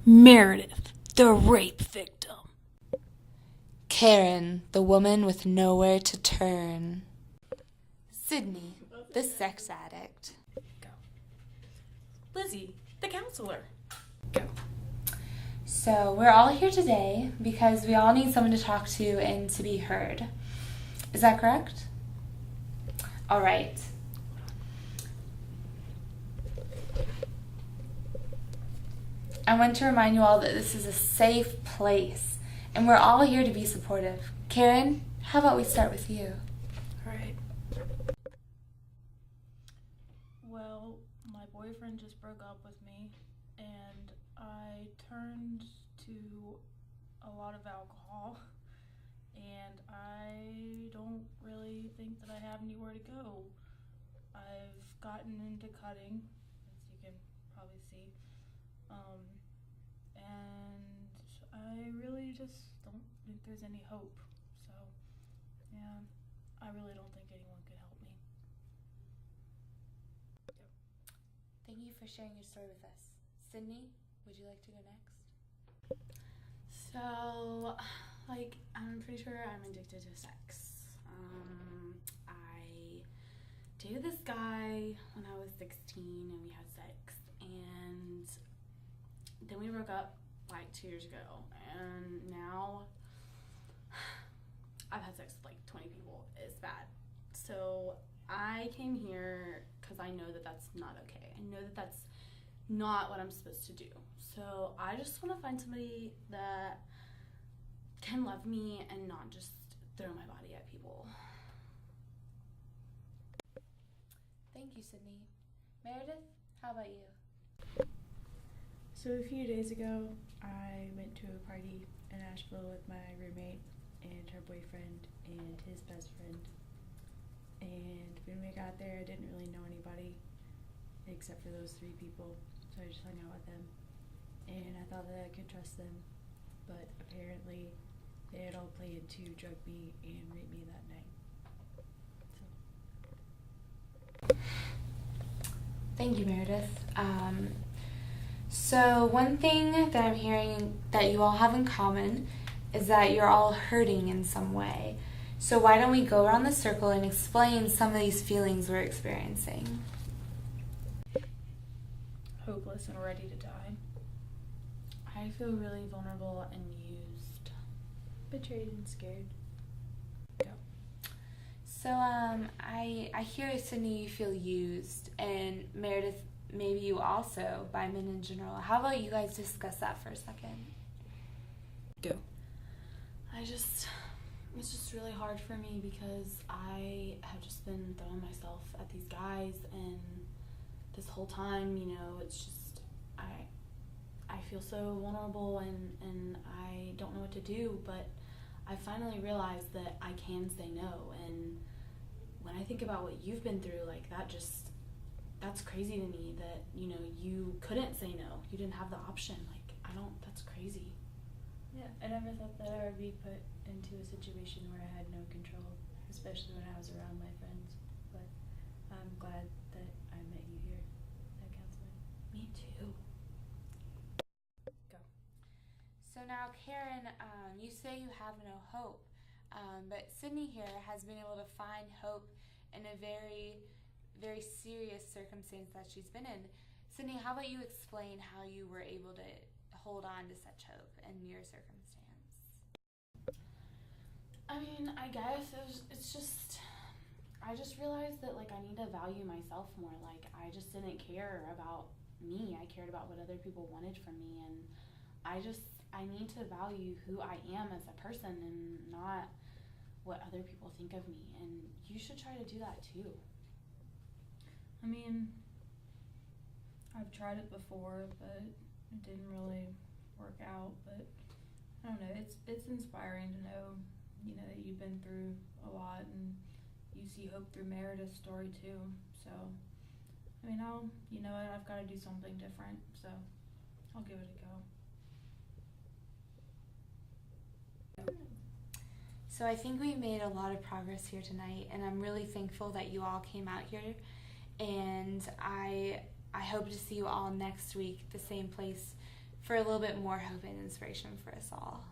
Meredith, the rape victim. Karen, the woman with nowhere to turn. Sydney, the sex addict. Go. Lizzie, the counselor. So we're all here today because we all need someone to talk to and to be heard. Is that correct? All right. I want to remind you all that this is a safe place and we're all here to be supportive. Karen, how about we start with you? All right. Well, my boyfriend just broke up with me and I turned to a lot of alcohol and I don't really think that I have anywhere to go. I've gotten into cutting, as you can probably see, and I really just don't think there's any hope. So, yeah, I really don't think anyone could help me. Thank you for sharing your story with us. Sydney, would you like to go next? So, I'm pretty sure I'm addicted to sex. I dated this guy when I was 16 and we had sex, and then we broke up 2 years ago, and now I've had sex with 20 people. It's bad. So I came here because I know that that's not okay. I know that that's not what I'm supposed to do. So I just want to find somebody that can love me and not just throw my body at people. Thank you, Sydney. Meredith, how about you? So a few days ago, I went to a party in Asheville with my roommate and her boyfriend and his best friend. And when we got there, I didn't really know anybody except for those 3 people. So I just hung out with them. And I thought that I could trust them. But apparently, they had all planned to drug me and rape me that night. Thank you, Meredith. So one thing that I'm hearing that you all have in common is that you're all hurting in some way. So why don't we go around the circle and explain some of these feelings we're experiencing? Hopeless and ready to die. I feel really vulnerable and used. Betrayed and scared. So I hear, Sydney, you feel used, and Meredith, maybe you also, by men in general. How about you guys discuss that for a second? Go. It's just really hard for me because I have just been throwing myself at these guys, and this whole time, it's just, I feel so vulnerable and I don't know what to do, but I finally realized that I can say no. And when I think about what you've been through, that's crazy to me that, you couldn't say no. You didn't have the option. That's crazy. Yeah, I never thought that I would be put into a situation where I had no control, especially when I was around my friends. But I'm glad that I met you here at counseling. Me too. Go. So now, Karen, you say you have no hope, but Sydney here has been able to find hope in a very, very serious circumstance that she's been in. Sydney, how about you explain how you were able to hold on to such hope in your circumstance? I guess it's just, I just realized that I need to value myself more. I just didn't care about me. I cared about what other people wanted from me, and I need to value who I am as a person and not what other people think of me. And you should try to do that too. I've tried it before, but it didn't really work out. But I don't know, it's inspiring to know, that you've been through a lot and you see hope through Meredith's story too. So, I've got to do something different, so I'll give it a go. So I think we made a lot of progress here tonight, and I'm really thankful that you all came out here, and I hope to see you all next week, the same place, for a little bit more hope and inspiration for us all.